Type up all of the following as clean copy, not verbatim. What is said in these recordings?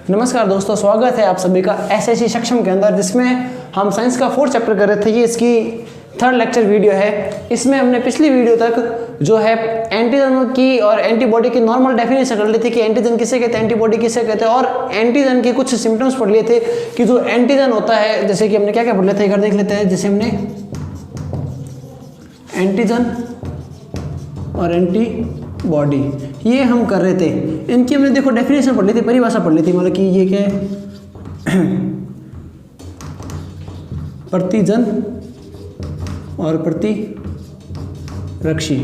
नमस्कार दोस्तों, स्वागत है आप सभी का एसएससी सक्षम के अंदर, जिसमें हम साइंस का 4th चैप्टर कर रहे थे। ये इसकी 3rd लेक्चर वीडियो है। इसमें हमने पिछली वीडियो तक जो है एंटीजन की और एंटीबॉडी की नॉर्मल डेफिनेशन कर ली थी कि एंटीजन किसे कहते हैं, एंटीबॉडी किसे कहते हैं, और एंटीजन के कुछ सिम्टम्स पढ़ लिए थे कि जो एंटीजन होता है, जैसे कि हमने क्या क्या पढ़ लेते हैं, एक बार देख लेते हैं। जैसे हमने एंटीजन और एंटीबॉडी ये हम कर रहे थे, इनकी हमने देखो डेफिनेशन पढ़ ली थी, परिभाषा पढ़ ली थी। मतलब कि ये क्या है, प्रतिजन और प्रतिरक्षी,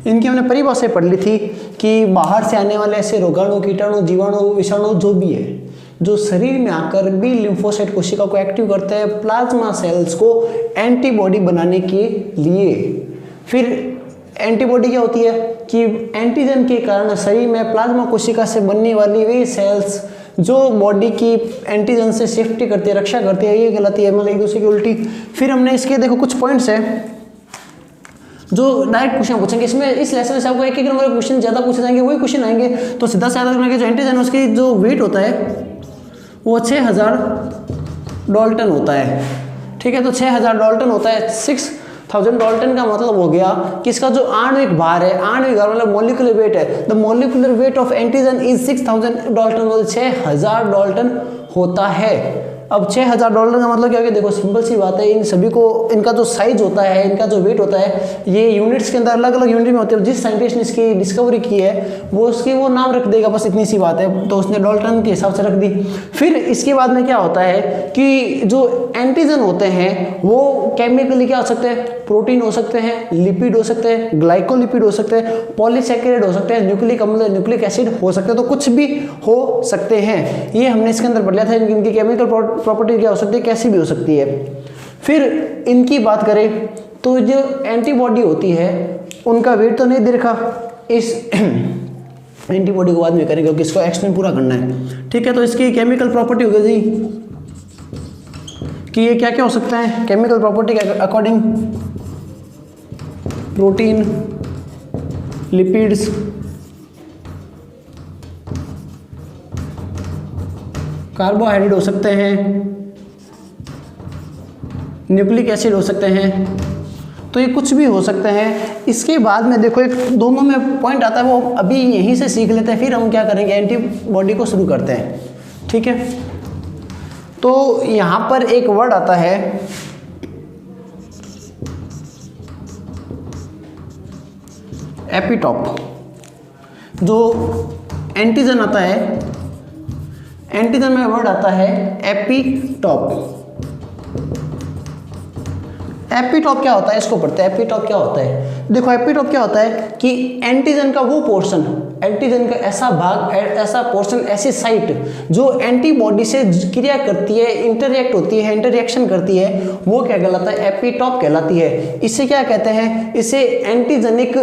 इनकी हमने परिभाषा पढ़ ली थी कि बाहर से आने वाले ऐसे रोगाणु, कीटाणु, जीवाणु, विषाणु जो भी है, जो शरीर में आकर भी लिम्फोसाइट कोशिका को एक्टिव करते हैं प्लाज्मा सेल्स को एंटीबॉडी बनाने के लिए। फिर एंटीबॉडी क्या होती है कि एंटीजन के कारण शरीर में प्लाज्मा कोशिका से बनने वाली वे सेल्स जो बॉडी की एंटीजन से सेफ्टी करती है, रक्षा करती है, ये कहलाती है, मतलब एक दूसरे की उल्टी। फिर हमने इसके देखो कुछ पॉइंट्स हैं जो डायरेक्ट क्वेश्चन पूछेंगे इसमें। इस लेसन से आपको एक नंबर क्वेश्चन ज़्यादा पूछे जाएंगे, वही क्वेश्चन आएंगे। तो सीधा से याद रखना कि जो एंटीजन उसकी जो वेट होता है वो 6000 डाल्टन होता है। ठीक है, तो 6000 डाल्टन होता है। 6000 डाल्टन का मतलब हो गया कि इसका जो आणविक भार है, आणविक भार मतलब मोलिकुलर वेट है, the molecular weight of antigen is 6000 Dalton, मतलब 6000 डाल्टन होता है। अब 6000 डाल्टन का मतलब क्या है, देखो सिंपल सी बात है, इन सभी को इनका जो साइज होता है, इनका जो वेट होता है, ये यूनिट्स के अंदर अलग अलग यूनिट में होते हैं। जिस साइंटिस्ट ने इसकी डिस्कवरी की है वो उसकी वो नाम रख देगा, बस इतनी सी बात है। तो उसने डाल्टन के हिसाब से रख दी। फिर इसके बाद में क्या होता है कि जो एंटीजन होते हैं वो केमिकली क्या हो सकते हैं, प्रोटीन हो सकते हैं, लिपिड हो सकते हैं, ग्लाइकोलिपिड हो सकते हैं, पॉलीसैकेराइड हो सकते हैं, न्यूक्लिक अम्ल, न्यूक्लिक एसिड हो सकते हैं, तो कुछ भी हो सकते हैं। ये हमने इसके अंदर पढ़ लिया था। इनकी केमिकल प्रॉपर्टी क्या हो सकती है, कैसी भी हो सकती है। फिर इनकी बात करें तो जो एंटीबॉडी होती है उनका वेट तो नहीं दे रखा, इस एंटीबॉडी को बाद में करेंगे क्योंकि इसको एक्सप्लेन पूरा करना है। ठीक है, तो इसकी केमिकल प्रॉपर्टी हो गई जी कि ये क्या क्या हो सकता है केमिकल प्रॉपर्टी के अकॉर्डिंग, प्रोटीन, लिपिड्स, कार्बोहाइड्रेट हो सकते हैं, न्यूक्लिक एसिड हो सकते हैं, तो ये कुछ भी हो सकते हैं। इसके बाद में देखो एक दोनों में पॉइंट आता है, वो अभी यहीं से सीख लेते हैं, फिर हम क्या करेंगे एंटीबॉडी को शुरू करते हैं। ठीक है, तो यहाँ पर एक वर्ड आता है एपिटॉप। जो एंटीजन आता है, एंटीजन में वर्ड आता है एपिटॉप। एपिटॉप क्या होता है, इसको पढ़ते हैं। एपिटॉप क्या होता है, देखो एपिटॉप क्या होता है कि एंटीजन का वो पोर्शन, एंटीजन का ऐसा भाग, ऐसा पोर्शन, ऐसी साइट जो एंटीबॉडी से क्रिया करती है, इंटरएक्ट होती है, इंटरएक्शन करती है, वो क्या कहलाता है, एपिटॉप कहलाती है। इसे क्या कहते हैं, इसे एंटीजेनिक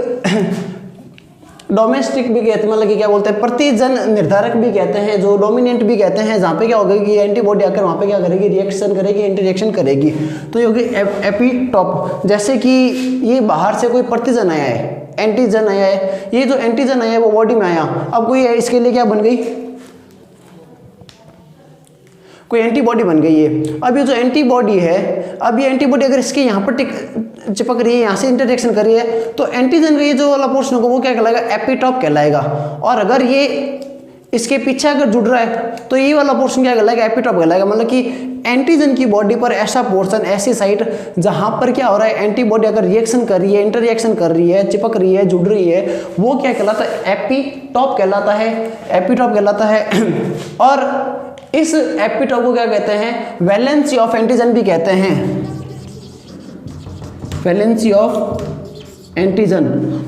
डोमेस्टिक भी कहते हैं, मतलब कि क्या बोलते हैं, प्रतिजन निर्धारक भी कहते हैं, जो डोमिनेंट भी कहते हैं, जहाँ पे क्या होगा कि एंटीबॉडी आकर वहाँ पे क्या करेगी, रिएक्शन करेगी, इंटरएक्शन करेगी, तो ये होगी एपिटॉप। जैसे कि ये बाहर से कोई प्रतिजन आया है, एंटीजन आया है, ये जो एंटीजन आया है वो बॉडी में आया, अब कोई इसके लिए क्या बन गई, कोई एंटीबॉडी बन गई है। अब ये जो एंटीबॉडी है, अब ये एंटीबॉडी अगर इसके यहाँ पर चिपक रही है, यहाँ से इंटरेक्शन कर रही है, तो एंटीजन का ये जो वाला पोर्शन होगा वो क्या कहलाएगा, एपिटॉप कहलाएगा। और अगर ये इसके पीछे अगर जुड़ रहा है तो ये वाला पोर्शन क्या कहलाएगा, एपिटॉप कहलाएगा। मतलब कि एंटीजन की बॉडी पर ऐसा पोर्शन, ऐसी साइट जहाँ पर क्या हो रहा है, एंटीबॉडी अगर रिएक्शन कर रही है, इंटररिएक्शन कर रही है, चिपक रही है, जुड़ रही है, वो क्या कहलाता है, एपिटॉप कहलाता है, एपिटॉप कहलाता है। और इस एपिटॉप को क्या कहते हैं, वैलेंसी ऑफ एंटीजन भी कहते हैं, वैलेंसी ऑफ एंटीजन।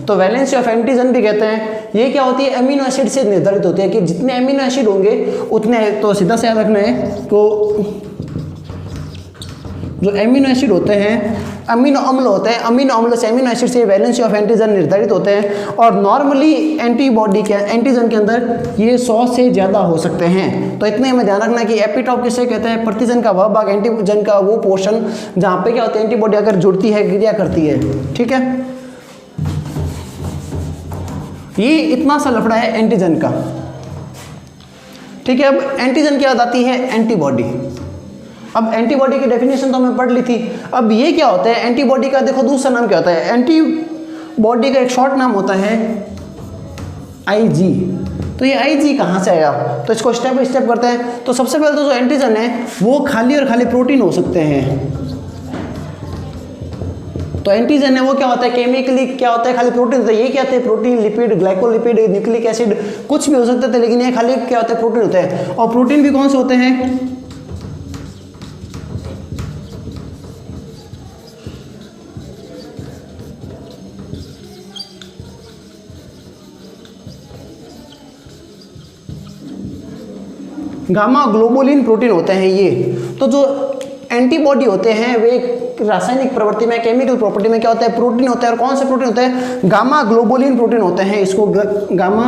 तो वैलेंसी ऑफ एंटीजन भी कहते हैं। ये क्या होती है, अमीनो एसिड से निर्धारित होती है कि जितने अमीनो एसिड होंगे उतने, तो सीधा से याद रखना है, तो जो अमीनो एसिड होते हैं, अमीनो अम्ल होते हैं, अमीनो अम्ल से, अमीनो एसिड से वैलेंसी ऑफ एंटीजन निर्धारित होते हैं। और नॉर्मली एंटीबॉडी के, एंटीजन के अंदर ये 100 से ज़्यादा हो सकते हैं। तो इतने हमें ध्यान रखना है कि एपिटॉप किसे कहते हैं, प्रतिजन का वह भाग, एंटीजन का वो पोर्शन जहाँ पे क्या होता है, एंटीबॉडी अगर जुड़ती है, क्रिया करती है। ठीक है, ये इतना सा लफड़ा है एंटीजन का। ठीक है, अब एंटीजन क्या आती है, एंटीबॉडी। अब एंटीबॉडी की डेफिनेशन तो हमें पढ़ ली थी। अब ये क्या होता है एंटीबॉडी का, देखो दूसरा नाम क्या होता है, एंटीबॉडी का एक शॉर्ट नाम होता है आईजी। तो ये आईजी कहाँ से आया, तो इसको स्टेप बाय स्टेप करते हैं। तो सबसे पहले तो जो एंटीजन है वो खाली और खाली प्रोटीन हो सकते हैं। तो एंटीजन है वो क्या होता है, केमिकली क्या होता है, खाली प्रोटीन होता है। ये क्या होते हैं, protein, lipid, glycolipid, nucleic acid, कुछ भी हो सकते थे, लेकिन ये खाली क्या होता है, प्रोटीन होते हैं। और प्रोटीन भी कौन से होते हैं, गामा ग्लोबुलिन प्रोटीन होते हैं ये। तो जो एंटीबॉडी होते हैं वे रासायनिक प्रवृत्ति में, केमिकल प्रॉपर्टी में क्या होता है, प्रोटीन होता है। और कौन से प्रोटीन होते हैं, गामा ग्लोबुलिन प्रोटीन होते हैं। इसको गामा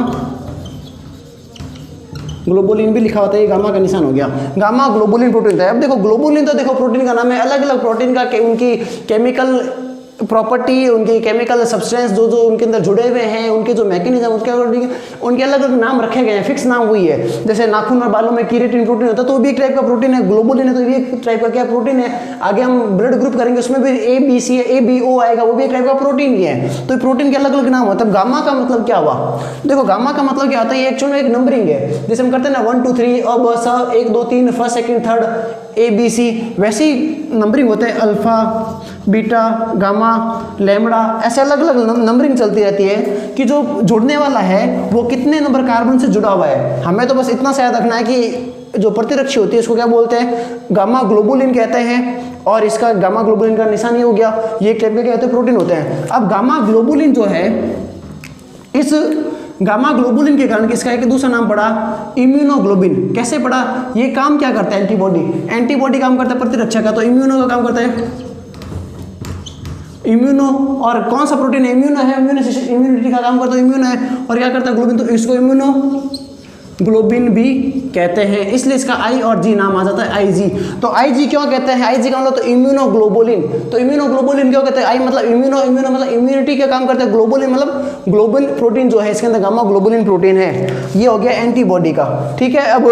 ग्लोबुलिन भी लिखा होता है, ये गामा का निशान हो गया, गामा ग्लोबुलिन प्रोटीन होता है। अब देखो ग्लोबुलिन तो देखो प्रोटीन का नाम है, अलग अलग प्रोटीन का उनकी केमिकल प्रॉपर्टी, उनके केमिकल सब्सटेंस जो जो उनके अंदर जुड़े हुए हैं, उनके जो मैकेनिज्म, उसके अकॉर्डिंग उनके अलग अलग नाम रखे गए हैं, फिक्स नाम हुई है। जैसे नाखून और बालों में कीरेटिन प्रोटीन होता है, तो वो भी एक टाइप का प्रोटीन है। ग्लोबुलिन है तो ये एक टाइप का क्या प्रोटीन है। आगे हम ब्लड ग्रुप करेंगे उसमें भी ABC ABO आएगा, वो भी एक टाइप का प्रोटीन ही है। तो प्रोटीन के अलग अलग नाम होता है। गामा का मतलब क्या हुआ, देखो गामा का मतलब क्या होता है, ये एक्चुअल में एक नंबरिंग है। जैसे हम करते हैं ना 1 2 3 अब 1 2 3 फर्स्ट सेकंड थर्ड ABC, वैसे ही नंबरिंग होते हैं, अल्फा, बीटा, गामा, लैम्बडा, ऐसे अलग अलग नंबरिंग चलती रहती है कि जो जुड़ने वाला है वो कितने नंबर कार्बन से जुड़ा हुआ है। हमें तो बस इतना सा याद रखना है कि जो प्रतिरक्षी होती है उसको क्या बोलते हैं, गामा ग्लोबुलिन कहते हैं। और इसका गामा ग्लोबुलिन का निशान ये हो गया, ये एक टाइप के क्या होते हैं, प्रोटीन होते हैं। अब गामा ग्लोबुलिन जो है, इस गामा ग्लोबुलिन के कारण किसका एक दूसरा नाम पड़ा, इम्यूनोग्लोबिन। कैसे पड़ा, ये काम क्या करता है, एंटीबॉडी काम करता है प्रतिरक्षा का, तो इम्यूनो का काम करता है इम्यूनो। और कौन सा प्रोटीन है, इम्यूनो है, इम्यूनिटी का काम करता है इम्यूनो है। और क्या करता है ग्लोबिन, तो इसको इम्यूनो ग्लोबिन भी कहते हैं, इसलिए इसका आई और जी नाम आ जाता है, आईजी। तो आईजी क्यों कहते हैं, आईजी का मतलब तो इम्यूनोग्लोबुलिन। तो इम्यूनोग्लोबुलिन क्यों कहते हैं, आई मतलब इम्यूनो, इम्यूनो मतलब इम्यूनिटी का काम करता है, ग्लोबुलिन मतलब ग्लोबुल प्रोटीन जो है इसके अंदर गामा ग्लोबुलिन प्रोटीन है। ये हो गया एंटीबॉडी का, ठीक है। अब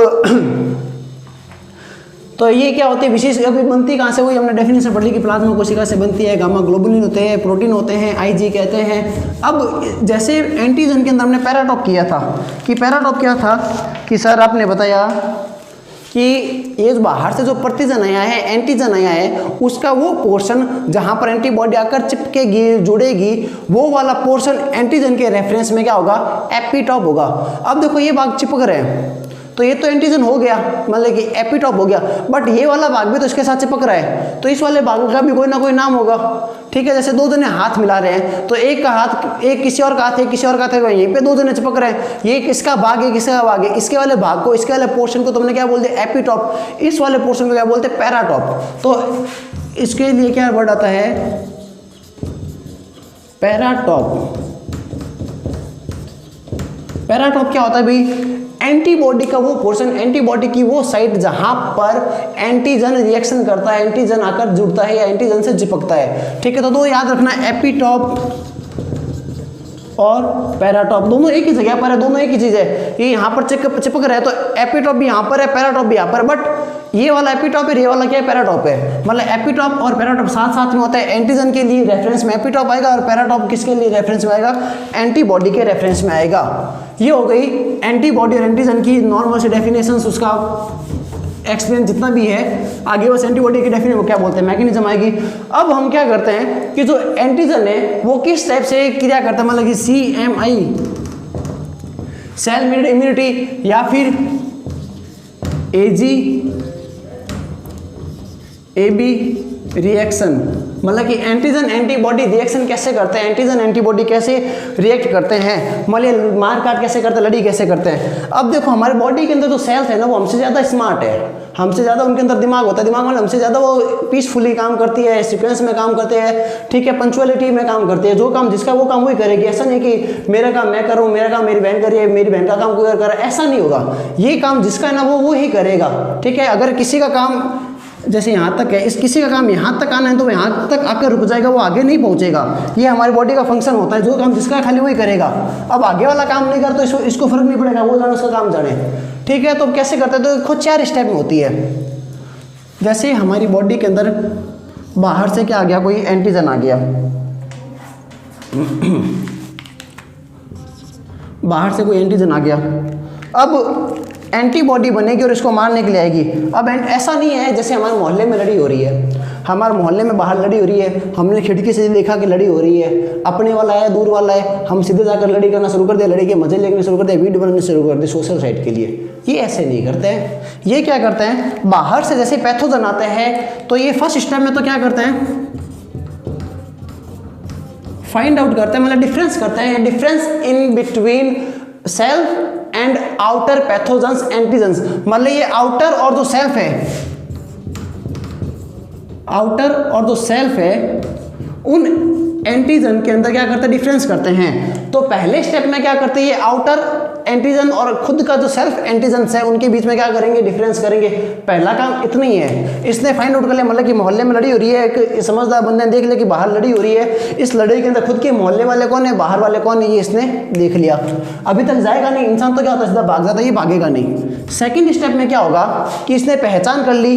तो ये क्या होती है, विशेष अभी बनती कहाँ से हुई, हमने डेफिनेशन पढ़ ली कि प्लाज्मा कोशिका से बनती है, गामा ग्लोबुलिन होते हैं, प्रोटीन होते हैं, आईजी कहते हैं। अब जैसे एंटीजन के अंदर हमने पैराटॉप किया था, कि पैराटॉप क्या था कि सर आपने बताया कि ये जो बाहर से जो प्रतिजन आया है, एंटीजन आया है, उसका वो पोर्शन जहाँ पर एंटीबॉडी आकर चिपकेगी, जुड़ेगी, वो वाला पोर्शन एंटीजन के रेफरेंस में क्या होगा, एपिटॉप होगा। अब देखो ये भाग चिपक रहे हैं, तो ये तो एंटीजन हो गया, मतलब कि एपिटॉप हो गया, बट ये वाला भाग भी तो इसके साथ चिपक रहा है, तो इस वाले भाग का भी कोई ना कोई नाम होगा, ठीक है। जैसे दो जने हाथ मिला रहे हैं, तो एक का हाथ, एक किसी और का हाथ है, किसी और का हाथ है, यहीं पे दो जने चिपक रहे हैं, ये किसका भाग है, किसका भाग है, इसके वाले भाग को, इसके वाले पोर्शन को तुमने क्या बोल दिया, एपिटॉप, इस वाले पोर्शन को क्या बोलते हैं, पैराटॉप। तो इसके लिए क्या वर्ड आता है, पैराटॉप। पैराटॉप क्या होता है भाई, एंटीबॉडी का वो पोर्शन, एंटीबॉडी की वो साइट जहां पर एंटीजन रिएक्शन करता है, एंटीजन आकर जुड़ता है या एंटीजन से चिपकता है, ठीक है। तो दो याद रखना, एपिटॉप और पैराटॉप दोनों एक ही जगह पर है, दोनों एक ही चीज है। ये यहाँ पर चिपक रहा है, तो एपिटॉप भी यहाँ पर है, पैराटॉप भी यहाँ पर, बट ये वाला एपिटॉप है, ये वाला क्या है, पैराटॉप है। मतलब एपिटॉप और पैराटॉप साथ साथ में होता है। एंटीजन के लिए रेफरेंस में एपिटॉप आएगा और पैराटॉप किसके लिए रेफरेंस में आएगा, एंटीबॉडी के रेफरेंस में आएगा। ये हो गई एंटीबॉडी और एंटीजन की नॉर्मल से डेफिनेशंस, उसका एक्सप्लेन जितना भी है। आगे बस एंटीबॉडी की डेफिनेशन क्या बोलते हैं, मैकेनिज्म आएगी। अब हम क्या करते हैं कि जो एंटीजन है वो किस टाइप से क्रिया करता है, मतलब कि CMI, सेल मेड इम्यूनिटी, या फिर AG AB रिएक्शन, मतलब कि एंटीजन एंटीबॉडी रिएक्शन कैसे करते हैं, एंटीजन एंटीबॉडी कैसे रिएक्ट करते हैं, मतलब मार काट कैसे करते हैं, लड़ी कैसे करते हैं। अब देखो हमारे बॉडी के अंदर जो सेल्स है ना, वो हमसे ज़्यादा स्मार्ट है, हमसे ज़्यादा उनके अंदर दिमाग होता है, दिमाग मतलब हमसे ज़्यादा वो पीसफुली काम करती है, सीक्वेंस में काम करते हैं, ठीक है, पंचुअलिटी में काम करती है। जो काम जिसका वो काम वही करेगी। ऐसा नहीं कि मेरा काम मैं करूँ, मेरा काम मेरी बहन करिए, मेरी बहन का काम कोई और करे, ऐसा नहीं होगा। ये काम जिसका है ना वो ही करेगा, ठीक है। अगर किसी का काम जैसे यहाँ तक है, इस किसी का काम यहाँ तक आना है तो वो यहाँ तक आकर रुक जाएगा, वो आगे नहीं पहुँचेगा। ये हमारी बॉडी का फंक्शन होता है, जो काम जिसका खाली वही करेगा। अब आगे वाला काम नहीं कर तो इसको फर्क नहीं पड़ेगा, वो जाने उसका काम जाने। ठीक है, तो कैसे करते हैं, तो खुद 4 स्टेप में होती है। जैसे हमारी बॉडी के अंदर बाहर से क्या आ गया, कोई एंटीजन आ गया, बाहर से कोई एंटीजन आ गया, अब एंटीबॉडी बनेगी और इसको मारने के लिए आएगी। अब ऐसा नहीं है जैसे हमारे मोहल्ले में लड़ी हो रही है, हमारे मोहल्ले में बाहर लड़ी हो रही है, हमने खिड़की से देखा कि लड़ी हो रही है, अपने वाला है दूर वाला है, हम सीधे जाकर लड़ी करना शुरू कर दिया, लड़ी के मजे लेने शुरू कर दिया, वीडियो बनाने शुरू कर दिए सोशल साइट के लिए। ये ऐसे नहीं करते हैं। ये क्या करते हैं, बाहर से जैसे पैथोजन आते हैं तो ये फर्स्ट स्टेप में तो क्या करते हैं, फाइंड आउट करते हैं, मतलब डिफरेंस करते हैं, difference in between self and outer pathogens antigens. मतलब ये आउटर और जो सेल्फ है, आउटर और जो सेल्फ है उन एंटीजन के अंदर क्या करते हैं, डिफरेंस करते हैं। तो पहले स्टेप में क्या करते हैं, ये आउटर एंटीजन और खुद का जो सेल्फ एंटीजन है उनके बीच में क्या करेंगे, डिफरेंस करेंगे। पहला काम इतना ही है, इसने फाइंड आउट कर लिया, मतलब कि मोहल्ले में लड़ी हो रही है, एक समझदार बंदे ने देख लिया कि बाहर लड़ी हो रही है, इस लड़ाई के अंदर खुद के मोहल्ले वाले कौन है, बाहर वाले कौन है, ये इसने देख लिया। अभी तक जाएगा नहीं, इंसान तो क्या होता है सीधा भाग जाता है, ये भागेगा नहीं। सेकेंड स्टेप में क्या होगा कि इसने पहचान कर ली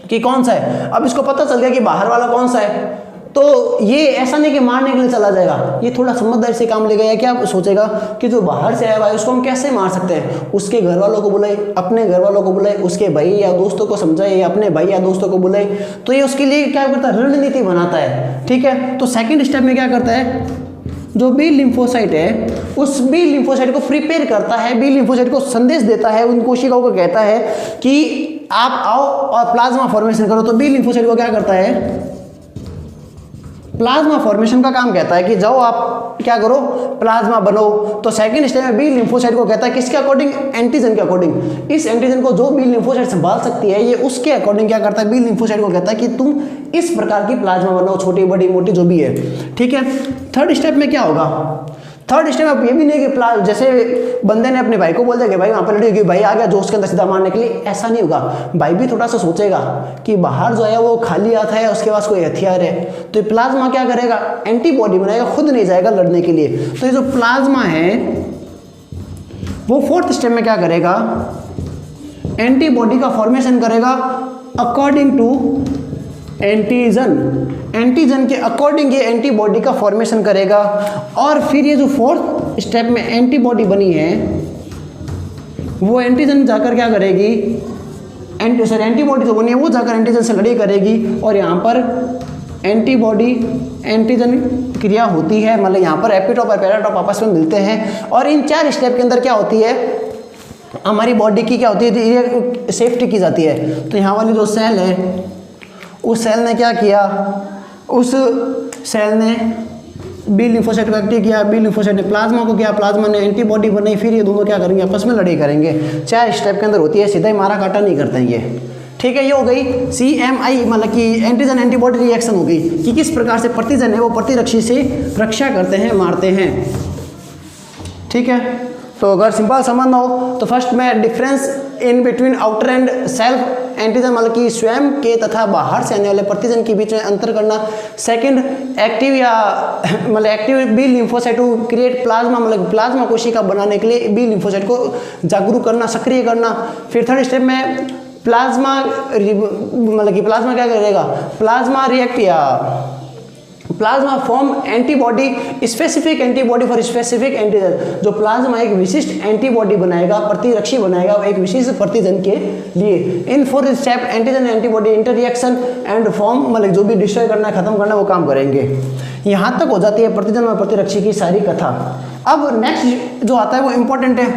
कि कौन सा है, अब इसको पता चल गया कि बाहर वाला कौन सा है, तो ये ऐसा नहीं कि मारने के लिए चला जाएगा, ये थोड़ा समझदारी से काम लेगा। या क्या सोचेगा कि जो बाहर से आया हुआ है उसको हम कैसे मार सकते हैं, उसके घर वालों को बुलाए, अपने घर वालों को बुलाए, उसके भाई या दोस्तों को समझाए, या अपने भाई या दोस्तों को बुलाए, तो ये उसके लिए क्या करता है, रणनीति बनाता है। ठीक है, तो सेकंड स्टेप में क्या करता है, जो बी लिम्फोसाइट है उस बी लिम्फोसाइट को प्रिपेयर करता है, बी लिम्फोसाइट को संदेश देता है, उन कोशिकाओं को कहता है कि आप आओ और प्लाज्मा फॉर्मेशन करो। तो बी लिम्फोसाइट को क्या करता है, प्लाज्मा फॉर्मेशन का काम कहता है कि जाओ आप क्या करो, प्लाज्मा बनो। तो सेकंड स्टेप में बी लिम्फोसाइट को कहता है किसके अकॉर्डिंग, एंटीजन के अकॉर्डिंग। इस एंटीजन को जो बी लिम्फोसाइट संभाल सकती है ये उसके अकॉर्डिंग क्या करता है, बी लिम्फोसाइट को कहता है कि तुम इस प्रकार की प्लाज्मा बनाओ, छोटी बड़ी मोटी जो भी है। ठीक है, थर्ड स्टेप में क्या होगा, थर्ड स्टेप में ये भी नहीं कि जैसे बंदे ने अपने भाई को बोल दिया कि भाई वहाँ पर लड़ी होगी, भाई आ गया जोश के अंदर सीधा मारने के लिए, ऐसा नहीं होगा। भाई भी थोड़ा सा सोचेगा कि बाहर जो है वो खाली हाथ है, उसके पास कोई हथियार है, तो ये प्लाज्मा क्या करेगा, एंटीबॉडी बनाएगा, खुद नहीं जाएगा लड़ने के लिए। तो ये जो प्लाज्मा है वो फोर्थ स्टेप में क्या करेगा, एंटीबॉडी का फॉर्मेशन करेगा अकॉर्डिंग टू एंटीजन, एंटीजन के अकॉर्डिंग ये एंटीबॉडी का फॉर्मेशन करेगा। और फिर ये जो फोर्थ स्टेप में एंटीबॉडी बनी है वो एंटीजन जाकर क्या करेगी, एंटीबॉडी जो बनी है वो जाकर एंटीजन से लड़ाई करेगी, और यहाँ पर एंटीबॉडी एंटीजन क्रिया होती है, मतलब यहाँ पर एपिटोप और पैराटोप आपस में मिलते हैं। और इन 4 स्टेप के अंदर क्या होती है, हमारी बॉडी की क्या होती है, ये सेफ्टी की जाती है। तो यहाँ वाली जो सेल है उस सेल ने क्या किया, उस सेल ने बी लिम्फोसाइट को एक्टिव किया, बी लिम्फोसाइट ने प्लाज्मा को किया, प्लाज्मा ने एंटीबॉडी बनाई, फिर ये दोनों क्या करेंगे, आपस में लड़ाई करेंगे। 4 स्टेप के अंदर होती है, सीधा ही मारा काटा नहीं करते हैं ये। ठीक है, ये हो गई CMI, मतलब कि एंटीजन एंटीबॉडी रिएक्शन हो गई कि किस प्रकार से प्रतिजन है वो प्रतिरक्षी से रक्षा करते हैं, मारते हैं। ठीक है, तो अगर सिंपल समझना हो तो फर्स्ट में difference in between outer and self antigen, मतलब कि स्वयं के तथा बाहर से आने वाले प्रतिजन के बीच में अंतर करना। सेकंड, एक्टिव या मतलब active B lymphocyte to create plasma, मतलब प्लाज्मा कोशिका बनाने के लिए बी लिम्फोसाइट को जागरूक करना, सक्रिय करना। फिर थर्ड स्टेप में प्लाज्मा, मतलब कि प्लाज्मा क्या करेगा, प्लाज्मा रिएक्ट या plasma form antibody, specific antibody for specific antigen. जो प्लाज्मा एक विशिष्ट एंटीबॉडी बनाएगा, प्रतिरक्षी बनाएगा एक विशिष्ट प्रतिजन के लिए। इन 4 step antigen antibody inter reaction and form, मतलब जो भी डिस्ट्रॉय करना है, खत्म करना है, वो काम करेंगे। यहाँ तक हो जाती है प्रतिजन और प्रतिरक्षी की सारी कथा। अब नेक्स्ट जो आता है वो इंपॉर्टेंट है,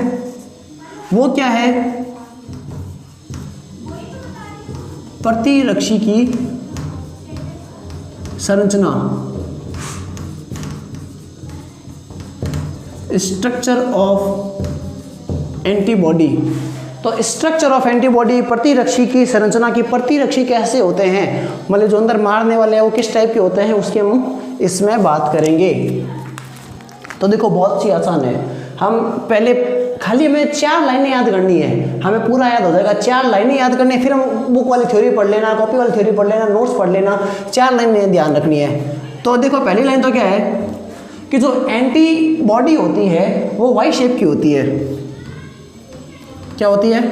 वो क्या है, प्रतिरक्षी की संरचना, स्ट्रक्चर ऑफ एंटीबॉडी। तो स्ट्रक्चर ऑफ एंटीबॉडी, प्रतिरक्षी की संरचना की, प्रतिरक्षी कैसे होते हैं, मतलब जो अंदर मारने वाले हैं वो किस टाइप के होते हैं, उसकी हम इसमें बात करेंगे। तो देखो बहुत सी आसान है। हम पहले खाली हमें 4 लाइनें याद करनी है, हमें पूरा याद हो जाएगा। 4 लाइनें याद करनी है, फिर हम बुक वाली थ्योरी पढ़ लेना, कॉपी वाली थ्योरी पढ़ लेना, नोट्स पढ़ लेना। 4 लाइनें ध्यान रखनी है। तो देखो पहली लाइन तो क्या है कि जो एंटीबॉडी होती है वो वाई शेप की होती है। क्या होती है?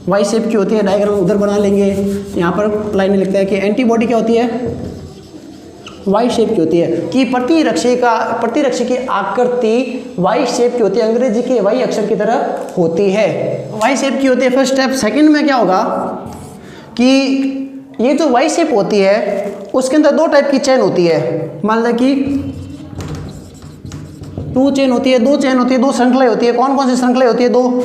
वाई शेप की होती है। डायग्राम उधर बना लेंगे, यहाँ पर लाइनें लिखते हैं कि एंटीबॉडी क्या होती है? वाई शेप की होती है। कि प्रतिरक्षी की आकृति वाई शेप की होती है, अंग्रेजी के वाई अक्षर की तरह होती है, वाई शेप की होती है। First step. सेकंड में क्या होगा कि ये जो वाई शेप होती है उसके अंदर 2 टाइप की चेन होती है। मान लो कि 2 चेन होती है, 2 चेन होती है, 2 श्रृंखलाएं होती है। कौन कौन सी श्रृंखलाएं होती है? 2।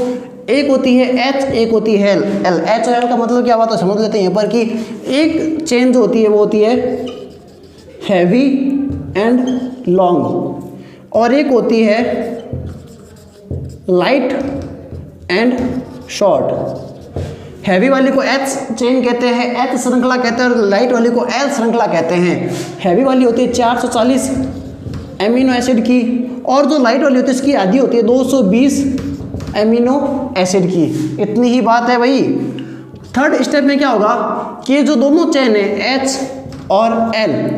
एक होती है एच, एक होती है एल। एच और एल का मतलब क्या हुआ तो समझ लेते हैं यहाँ पर कि एक चेन जो होती है वो होती है हैवी एंड लॉन्ग, और एक होती है लाइट एंड शॉर्ट। हैवी वाली को एच चेन कहते हैं, एच श्रृंखला कहते हैं, और लाइट वाली को एल श्रृंखला कहते हैं। हैवी वाली होती है 440 एमिनो एसिड की, और जो लाइट वाली होती है इसकी आधी होती है 220 एमिनो एसिड की। इतनी ही बात है भाई। थर्ड स्टेप में क्या होगा कि जो दोनों चेन है एच और एल,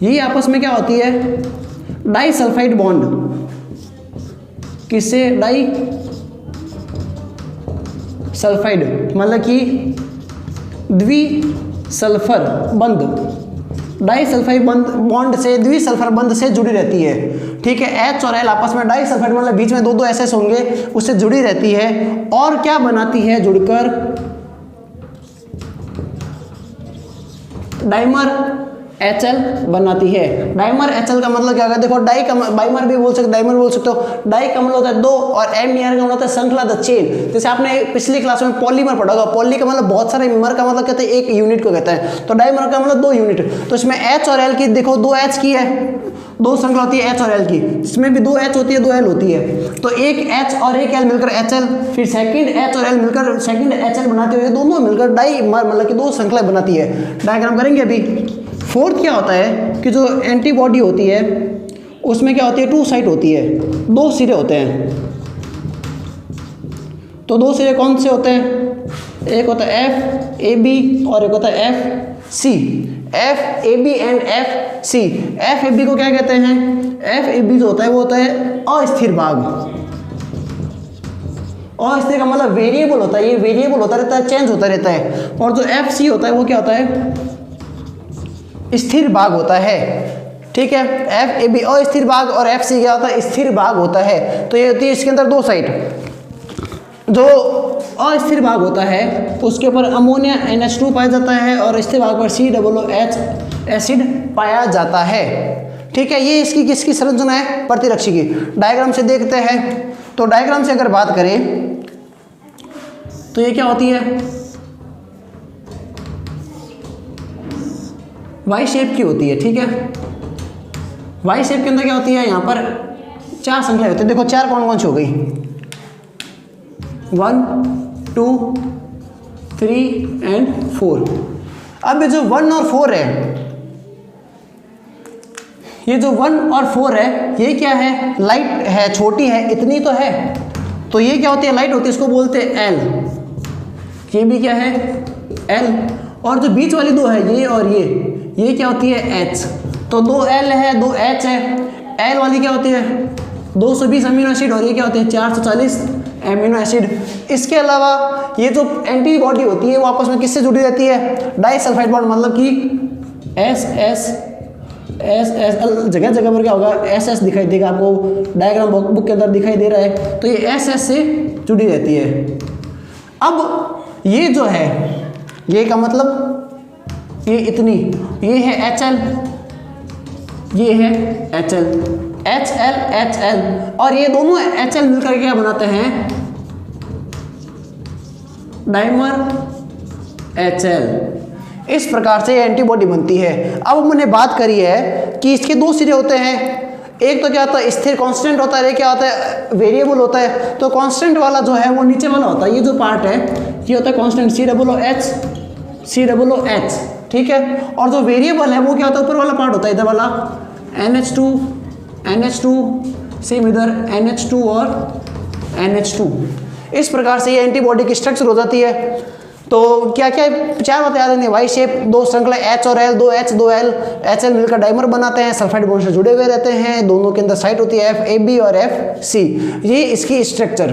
ये आपस में क्या होती है? Disulphide bond. किससे? डाई सल्फाइड, मतलब कि द्विसल्फर बंध, डाई सल्फाइड बॉन्ड से, द्विसल्फर बंध से जुड़ी रहती है। ठीक है, एच और एल आपस में डाई सल्फाइड मतलब बीच में 2 एसएस होंगे, उससे जुड़ी रहती है। और क्या बनाती है जुड़कर? डाइमर HL बनाती है। डाइमर HL का मतलब क्या होगा? देखो डाई का बाइमर भी बोल सकते, डाइमर बोल सकते हो। डाई का मतलब होता है 2, और एम नियर का मतलब होता है श्रृंखला, द चेन। जैसे आपने पिछली क्लास में पॉलीमर पढ़ा होगा, पॉली का मतलब बहुत सारे, मर का मतलब कहते हैं 1 यूनिट को कहता है, तो डाइमर का मतलब 2 यूनिट। तो इसमें H और L की देखो 2 H की है, 2 श्रृंखला होती है H और L की, इसमें भी 2 H होती है, 2 L होती है। तो एक H और एक L मिलकर HL, फिर सेकंड H और L मिलकर सेकंड HL बनाते हुए दोनों मिलकर डाई मतलब कि 2 श्रृंखला बनाती है। डायग्राम करेंगे अभी। फोर्थ क्या होता है कि जो एंटीबॉडी होती है उसमें क्या होती है? 2 साइड होती है, 2 सिरे होते हैं। तो 2 सिरे कौन से होते हैं? एक होता है FAB और एक होता है FC। FAB and FC। FAB को क्या कहते हैं? FAB जो होता है वो होता है अस्थिर भाग। अस्थिर का मतलब वेरिएबल होता है, ये वेरिएबल होता रहता है, चेंज होता रहता है। और जो FC होता है वो क्या होता है? स्थिर भाग होता है। ठीक है, FAB अस्थिर भाग और FC क्या होता है? स्थिर भाग होता है। तो ये होती है इसके अंदर 2 साइड। जो अस्थिर भाग होता है उसके ऊपर अमोनिया NH2 पाया जाता है, और स्थिर भाग पर COOH एसिड पाया जाता है। ठीक है, ये इसकी किसकी संरचना है? प्रतिरक्षी की। डायग्राम से देखते हैं। तो डायग्राम से अगर बात करें तो ये क्या होती है? वाई शेप की होती है। ठीक है, वाई शेप के अंदर क्या होती है? यहाँ पर 4 श्रृंखलाएं होती है। देखो 4 कौन कौन सी हो गई? 1, 2, 3 एंड 4। अब ये जो 1 और 4 है, ये जो 1 और 4 है ये क्या है? लाइट है, छोटी है, इतनी तो है। तो ये क्या होती है? लाइट होती है, इसको बोलते हैं L। ये भी क्या है? L। और जो बीच वाली 2 है, ये और ये क्या होती है? H। तो 2 L है, 2 H है। L वाली क्या होती है? 220 अमीनो एसिड, और ये क्या होती है? 440 एमिनो एसिड। इसके अलावा ये जो एंटीबॉडी होती है वो आपस में किससे जुड़ी रहती है? डाई सल्फाइड बॉन्ड, मतलब कि SS जगह जगह पर क्या होगा? SS दिखाई देगा आपको, डायग्राम बुक के अंदर दिखाई दे रहा है। तो ये SS से जुड़ी रहती है। अब ये जो है, ये का मतलब ये इतनी, ये है HL, ये है HL, HL HL, और ये दोनों HL मिलकर क्या बनाते हैं? Dimer HL। इस प्रकार से एंटीबॉडी बनती है। अब हमने बात करी है कि इसके 2 सिरे होते हैं। एक तो क्या होता है? स्थिर कांस्टेंट होता है, एक क्या होता है? वेरिएबल होता है। तो कांस्टेंट वाला जो है वो नीचे वाला होता है, ये जो पार्ट है ये होता है कांस्टेंट, COOH। ठीक है, और जो वेरिएबल है वो क्या होता है? ऊपर वाला पार्ट होता है, इधर वाला NH2 सेम इधर NH2 और NH2। इस प्रकार से ये एंटीबॉडी की स्ट्रक्चर हो जाती है। तो क्या क्या 4 बातें याद रखनी, वाई शेप, 2 श्रृंखला H और L, 2H 2L, HL मिलकर डाइमर बनाते हैं, सल्फाइड बॉन्ड से जुड़े हुए रहते हैं, दोनों के अंदर साइट होती है FAB और FC, ये इसकी स्ट्रक्चर।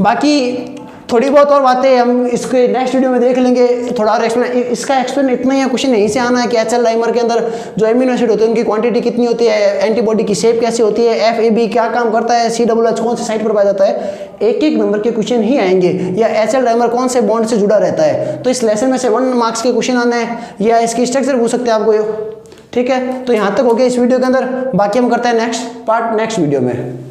बाकी थोड़ी बहुत और बातें हम इसके नेक्स्ट वीडियो में देख लेंगे, थोड़ा और एक्सप्लेन, इसका एक्सप्लेन इतना ही है, क्वेश्चन यहीं से आना है कि HL डाइमर के अंदर जो एमिनो एसिड होते हैं उनकी क्वांटिटी कितनी होती है, एंटीबॉडी की शेप कैसी होती है, FAB क्या काम करता है, COOH कौन सी साइट पर पाया जाता है, एक एक नंबर के क्वेश्चन ही आएंगे, या HL डाइमर कौन से बॉन्ड से जुड़ा रहता है। तो इस लेसन में से 1 मार्क्स के क्वेश्चन आने हैं, या इसकी स्ट्रक्चर पूछ सकते हैं आपको। ठीक है, तो यहाँ तक हो गया इस वीडियो के अंदर, बाकी हम करते हैं नेक्स्ट पार्ट नेक्स्ट वीडियो में।